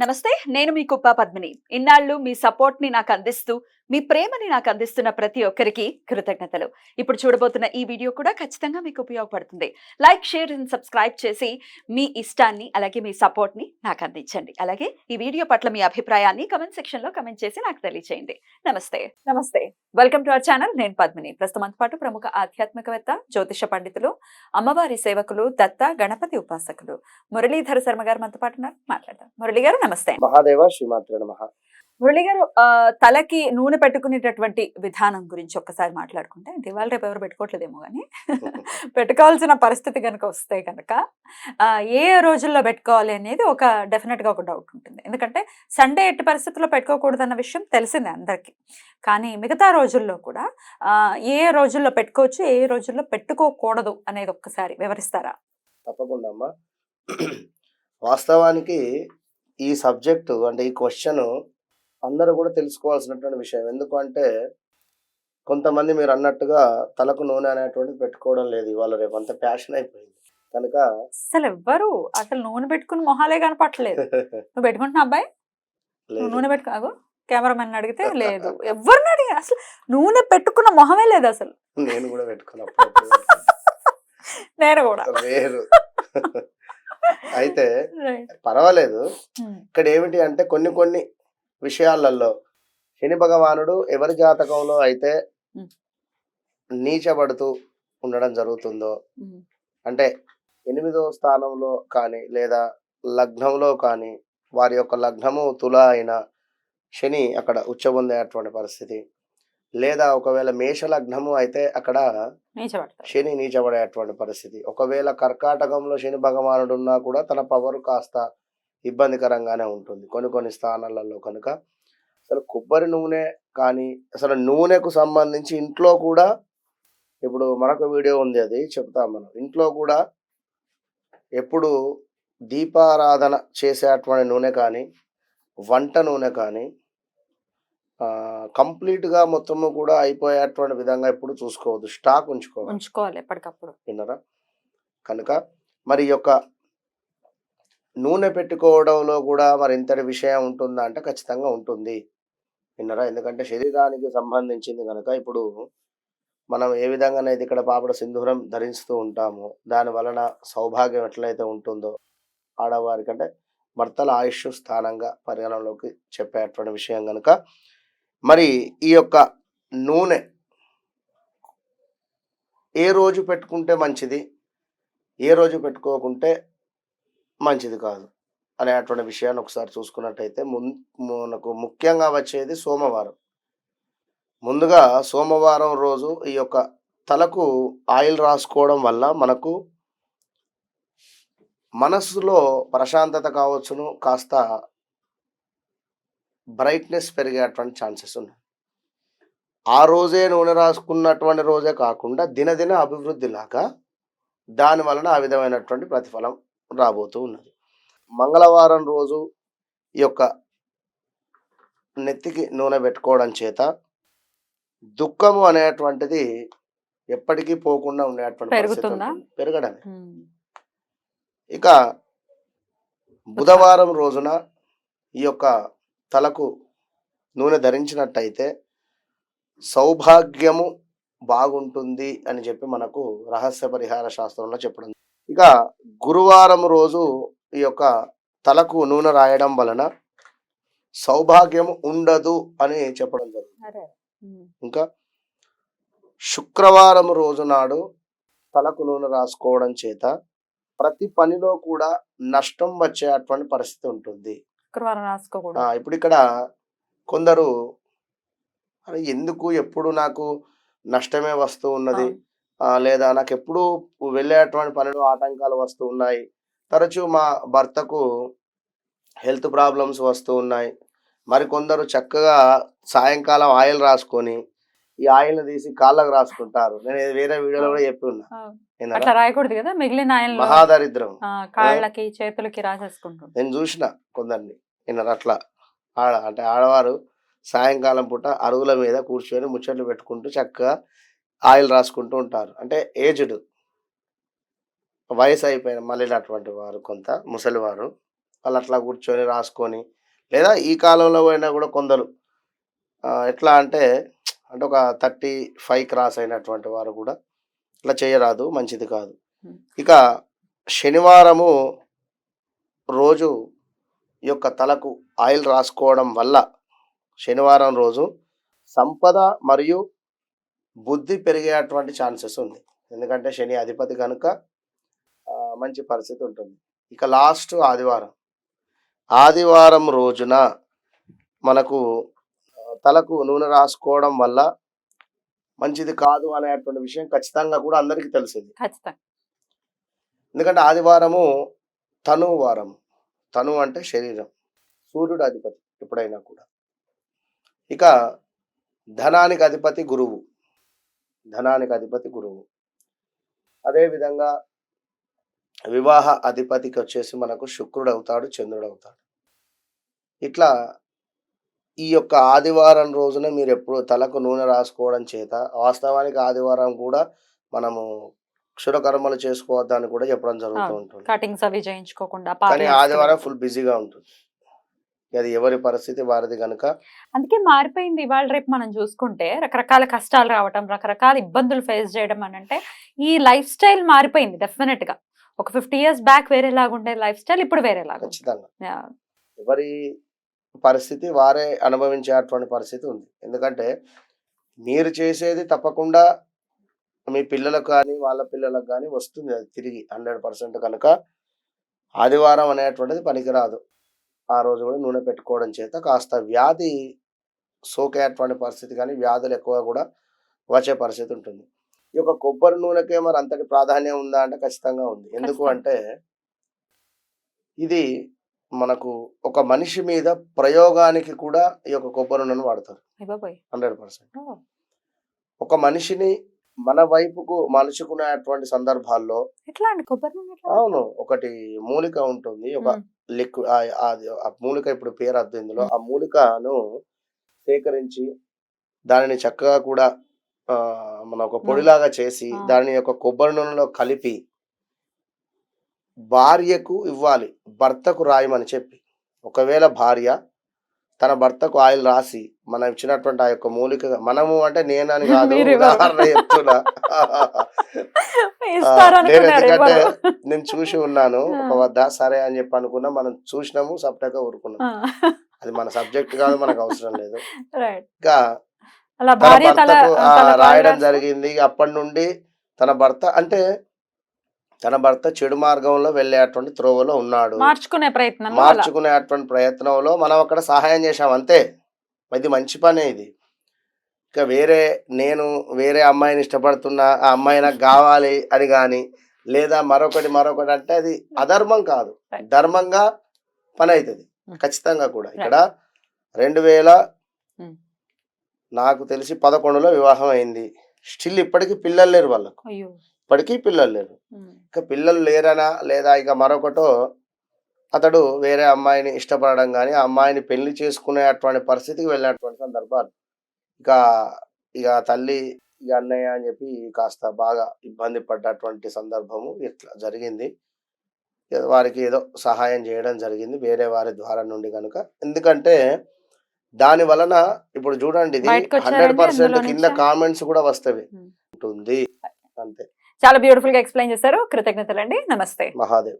నమస్తే. నేను మీ కుప్ప పద్మిని. ఇన్నాళ్ళు మీ సపోర్ట్‌ని నాకందిస్తూ, మీ ప్రేమని నాకందిస్తున్న ప్రతి ఒక్కరికి కృతజ్ఞతలు. ఇప్పుడు చూడబోతున్న ఈ వీడియో కూడా ఖచ్చితంగా మీకు ఉపయోగపడుతుంది. లైక్, షేర్ అండ్ సబ్స్క్రైబ్ చేసి మీ ఇష్టాన్ని, అలాగే మీ సపోర్ట్‌ని నాకందించండి. అలాగే ఈ వీడియో పట్ల మీ అభిప్రాయాన్ని కామెంట్ సెక్షన్‌లో కామెంట్ చేసి నాకు తెలియజేయండి. నమస్తే. నమస్తే. Welcome to our channel. నేను పద్మిని. ప్రస్తుతం మనతో పాటు ప్రముఖ ఆధ్యాత్మికవేత్త, జ్యోతిష పండితులు, అమ్మవారి సేవకులు, దత్త గణపతి ఉపాసకులు మురళీధర శర్మ గారు మనతో పాటు ఉన్నారు. మాట్లాడదాం. మురళి గారు నమస్తే. మహాదేవ శ్రీమాత్రే నమః. మురళి గారు, తలకి నూనె పెట్టుకునేటటువంటి విధానం గురించి ఒక్కసారి మాట్లాడుకుంటే, అంటే ఇవాళ రేపు ఎవరు పెట్టుకోవట్లేదేమో గానీ పెట్టుకోవాల్సిన పరిస్థితి గనుక వస్తే గనక ఏ రోజుల్లో పెట్టుకోవాలి అనేది డెఫినెట్‌గా ఒక డౌట్ ఉంటుంది. ఎందుకంటే సండే ఎట్టి పరిస్థితుల్లో పెట్టుకోకూడదన్న విషయం తెలిసిందే అందరికీ. కానీ మిగతా రోజుల్లో కూడా ఏ రోజుల్లో పెట్టుకోవచ్చు, ఏ రోజుల్లో పెట్టుకోకూడదు అనేది ఒక్కసారి వివరిస్తారా? తప్పకుండా అమ్మా. వాస్తవానికి ఈ సబ్జెక్టు అంటే ఈ క్వశ్చన్ అందరూ కూడా తెలుసుకోవాల్సినటువంటి విషయం. ఎందుకంటే కొంతమంది మీరు అన్నట్టుగా తలకు నూనె అనేటువంటిది పెట్టుకోవడం లేదు ఇవాళ రేపు, అంత ఫ్యాషన్ అయిపోయింది కనుక అసలు నూనె పెట్టుకుని మొహాలే కనపట్లేదు. నువ్వు పెట్టుకుంటున్నా అబ్బాయి? లేదు. నూనె పెట్టుకో. కెమెరామెన్ అడిగితే లేదు. ఎవరిని అడిగి అసలు నూనె పెట్టుకున్న మొహమే లేదు అసలు. నేను కూడా పెట్టుకున్నప్పుడు నేను కూడా వేరు. అయితే పర్వాలేదు. ఇక్కడ ఏమిటి అంటే కొన్ని విషయాలలో శని భగవానుడు ఎవరి జాతకంలో అయితే నీచబడుతూ ఉండడం జరుగుతుందో, అంటే 8వ స్థానంలో కానీ లేదా లగ్నంలో కానీ, వారి యొక్క లగ్నము తుల అయిన శని అక్కడ ఉచ్చబొందేటువంటి పరిస్థితి, లేదా ఒకవేళ మేష లగ్నము అయితే అక్కడ శని నీచబడేటువంటి పరిస్థితి, ఒకవేళ కర్కాటకంలో శని భగవానుడు ఉన్నా కూడా తన పవర్ కాస్త ఇబ్బందికరంగానే ఉంటుంది కొన్ని స్థానాలలో. కనుక అసలు కొబ్బరి నూనె కానీ, అసలు నూనెకు సంబంధించి ఇంట్లో కూడా, ఇప్పుడు మరొక వీడియో ఉంది, అది చెప్తాం మనం. ఇంట్లో కూడా ఎప్పుడు దీపారాధన చేసేటువంటి నూనె కానీ, వంట నూనె కానీ కంప్లీట్గా మొత్తము కూడా అయిపోయేటువంటి విధంగా ఎప్పుడు చూసుకోవద్దు, స్టాక్ ఉంచుకోవాలి ఎప్పటికప్పుడు. విన్నారా? కనుక మరి యొక్క నూనె పెట్టుకోవడంలో కూడా మరి ఇంతటి విషయం ఉంటుందా అంటే ఖచ్చితంగా ఉంటుంది. విన్నారా? ఎందుకంటే శరీరానికి సంబంధించింది కనుక ఇప్పుడు మనం ఏ విధంగానైతే ఇక్కడ పాపడ సింధూరం ధరిస్తూ ఉంటామో, దాని వలన సౌభాగ్యం ఎట్లయితే ఉంటుందో ఆడవారికి, అంటే భర్తల ఆయుష్ స్థానంగా పరిగణలోకి చెప్పేటువంటి విషయం కనుక మరి ఈ యొక్క నూనె ఏ రోజు పెట్టుకుంటే మంచిది, ఏ రోజు పెట్టుకోకుంటే మంచిది కాదు అనేటువంటి విషయాన్ని ఒకసారి చూసుకున్నట్టయితే మనకు ముఖ్యంగా వచ్చేది సోమవారం. ముందుగా సోమవారం రోజు ఈ యొక్క తలకు ఆయిల్ రాసుకోవడం వల్ల మనకు మనస్సులో ప్రశాంతత కావచ్చును, కాస్త బ్రైట్నెస్ పెరిగేటువంటి ఛాన్సెస్ ఉన్నాయి. ఆ రోజే నూనె రాసుకున్నటువంటి రోజే కాకుండా దినదిన అభివృద్ధిలాగా దాని వలన ఆ విధమైనటువంటి ప్రతిఫలం రాబోతూ ఉన్నది. మంగళవారం రోజు ఈ యొక్క నెత్తికి నూనె పెట్టుకోవడం చేత దుఃఖము అనేటువంటిది ఎప్పటికీ పోకుండా ఉండేటువంటి పెరగడమే. ఇక బుధవారం రోజున ఈ యొక్క తలకు నూనె ధరించినట్టయితే సౌభాగ్యము బాగుంటుంది అని చెప్పి మనకు రహస్య పరిహార శాస్త్రంలో చెప్పడం. ఇక గురువారం రోజు ఈ యొక్క తలకు నూనె రాయడం వలన సౌభాగ్యము ఉండదు అని చెప్పడం జరుగుతుంది. ఇంకా శుక్రవారం రోజు నాడు తలకు నూనె రాసుకోవడం చేత ప్రతి పనిలో కూడా నష్టం వచ్చేటువంటి పరిస్థితి ఉంటుంది. ఇప్పుడు ఇక్కడ కొందరు ఎందుకు ఎప్పుడు నాకు నష్టమే వస్తూ ఉన్నది, లేదా నాకు ఎప్పుడు వెళ్ళేటువంటి పనిలో ఆటంకాలు వస్తూ ఉన్నాయి, తరచూ మా భర్తకు హెల్త్ ప్రాబ్లమ్స్ వస్తూ ఉన్నాయి, మరి కొందరు చక్కగా సాయంకాలం ఆయిల్ రాసుకొని ఈ ఆయిల్ని తీసి కాళ్ళకు రాసుకుంటారు. నేను వేరే వీడియోలో కూడా చెప్పి ఉన్నా, అట్లా రాయకూడదు కదా, మిగిలిన ఆయిల్ మహాదరిద్రం, కాళ్ళకి చేతులకి రాసేసుకుంటారు. నేను చూసిన కొందరిని విన్నారు అట్లా. అంటే ఆడవారు సాయంకాలం పూట అరుగుల మీద కూర్చొని ముచ్చట్లు పెట్టుకుంటూ చక్కగా ఆయిల్ రాసుకుంటూ ఉంటారు. అంటే ఏజ్డ్, వయసు అయిపోయిన మళ్ళీ అటువంటి వారు, కొంత ముసలివారు వాళ్ళు అట్లా కూర్చొని రాసుకొని, లేదా ఈ కాలంలో పోయినా కూడా కొందరు ఎట్లా అంటే అంటే ఒక 35 క్రాస్ అయినటువంటి వారు కూడా ఇట్లా చేయరాదు, మంచిది కాదు. ఇక శనివారము రోజు ఈ యొక్క తలకు ఆయిల్ రాసుకోవడం వల్ల శనివారం రోజు సంపద మరియు బుద్ధి పెరిగేటువంటి ఛాన్సెస్ ఉంది. ఎందుకంటే శని అధిపతి కనుక మంచి పరిస్థితి ఉంటుంది. ఇక లాస్ట్ ఆదివారం రోజున మనకు తలకు నూనె రాసుకోవడం వల్ల మంచిది కాదు అనేటువంటి విషయం ఖచ్చితంగా కూడా అందరికీ తెలిసింది. ఖచ్చితంగా. ఎందుకంటే ఆదివారము తను వారం. తను అంటే శరీరం, సూర్యుడు అధిపతి ఎప్పుడైనా కూడా. ఇక ధనానికి అధిపతి గురువు. అదేవిధంగా వివాహ అధిపతికి వచ్చేసి మనకు శుక్రుడు అవుతాడు, చంద్రుడు అవుతాడు. ఇట్లా ఈ యొక్క ఆదివారం రోజున మీరు ఎప్పుడు తలకు నూనె రాసుకోవడం చేత, వాస్తవానికి ఆదివారం కూడా మనము క్షురకర్మలు చేసుకోవద్దని కూడా చెప్పడం జరుగుతూ ఉంటుంది. కటింగ్స్ అవి చేయించుకోకుండా, కానీ ఆదివారం ఫుల్ బిజీగా ఉంటుంది. అది ఎవరి పరిస్థితి వారిది కనుక. అందుకే మారిపోయింది. ఇవాళ రేపు మనం చూసుకుంటే రకరకాల కష్టాలు రావటం, రకరకాల ఇబ్బందులు ఫేస్ చేయడం అని అంటే ఈ లైఫ్ స్టైల్ మారిపోయింది. డెఫినెట్ గా ఒక 50 years బ్యాక్ వేరేలాగా ఉండే లైఫ్ స్టైల్ ఇప్పుడు వేరేలాగా. ఖచ్చితంగా ఎవరి పరిస్థితి వారే అనుభవించేటువంటి పరిస్థితి ఉంది. ఎందుకంటే మీరు చేసేది తప్పకుండా మీ పిల్లలకు కానీ వాళ్ళ పిల్లలకు కానీ వస్తుంది, అది తిరిగి 100% కనుక ఆదివారం అనేటువంటిది పనికిరాదు. ఆ రోజు కూడా నూనె పెట్టుకోవడం చేత కాస్త వ్యాధి సోకేటువంటి పరిస్థితి కానీ వ్యాధులు ఎక్కువ కూడా వచ్చే పరిస్థితి ఉంటుంది. ఈ యొక్క కొబ్బరి నూనెకే మరి అంతటి ప్రాధాన్యం ఉందా అంటే ఖచ్చితంగా ఉంది. ఎందుకు అంటే ఇది మనకు ఒక మనిషి మీద ప్రయోగానికి కూడా ఈ యొక్క కొబ్బరి నూనెను వాడతారు 100%. ఒక మనిషిని మన వైపుకు మలుచుకునేటువంటి సందర్భాల్లో అవును, ఒకటి మూలిక ఉంటుంది, ఒక లిక్విడ్. ఆ మూలిక ఇప్పుడు పేరు అద్దు ఇందులో. ఆ మూలికను సేకరించి దానిని చక్కగా కూడా మన ఒక పొడిలాగా చేసి దాని యొక్క కొబ్బరి నూనెలో కలిపి భార్యకు ఇవ్వాలి, భర్తకు రాయమని చెప్పి. ఒకవేళ భార్య తన భర్తకు ఆయిల్ రాసి మనం ఇచ్చినటువంటి ఆ యొక్క మూలిక, మనము అంటే నేనని కాదు, ఉదాహరణ చెప్తున్నా. ఎందుకంటే నేను చూసి ఉన్నాను ఒక వద్ద, సరే అని చెప్పి అనుకున్నా, మనం చూసినాము సప్టగా ఊరుకున్నాం. అది మన సబ్జెక్ట్ కాదు, మనకు అవసరం లేదు. ఇంకా తన భర్తకు రాయడం జరిగింది. అప్పటి నుండి తన భర్త చెడు మార్గంలో వెళ్ళేటువంటి త్రోవలో ఉన్నాడు, మార్చుకునేటువంటి ప్రయత్నంలో మనం అక్కడ సహాయం చేశాం అంతే. ఇది మంచి పనే ఇది. ఇక వేరే అమ్మాయిని ఇష్టపడుతున్నా, ఆ అమ్మాయి నాకు కావాలి అని కానీ, లేదా మరొకటి అంటే అది అధర్మం కాదు, ధర్మంగా పని అవుతుంది ఖచ్చితంగా కూడా. ఇక్కడ 2000 నాకు తెలిసి 11లో వివాహం అయింది. స్టిల్ ఇప్పటికీ పిల్లలు లేరు వాళ్ళకు, ఇప్పటికీ పిల్లలు లేరు. ఇక పిల్లలు లేరనా లేదా ఇక మరొకటో అతడు వేరే అమ్మాయిని ఇష్టపడడం కానీ, ఆ అమ్మాయిని పెళ్లి చేసుకునేటువంటి పరిస్థితికి వెళ్ళినటువంటి సందర్భాలు. ఇక తల్లి ఇక అన్నయ్య అని చెప్పి కాస్త బాగా ఇబ్బంది పడ్డటువంటి సందర్భము ఇట్లా జరిగింది. వారికి ఏదో సహాయం చేయడం జరిగింది వేరే వారి ద్వారా నుండి కనుక. ఎందుకంటే దాని వలన ఇప్పుడు చూడండి, ఇది 100% కింద కామెంట్స్ కూడా వస్తవి ఉంటుంది అంతే. చాలా బ్యూటిఫుల్ గా ఎక్స్ప్లెయిన్ చేశారు. కృతజ్ఞతలండి. నమస్తే. మహాదేవ్.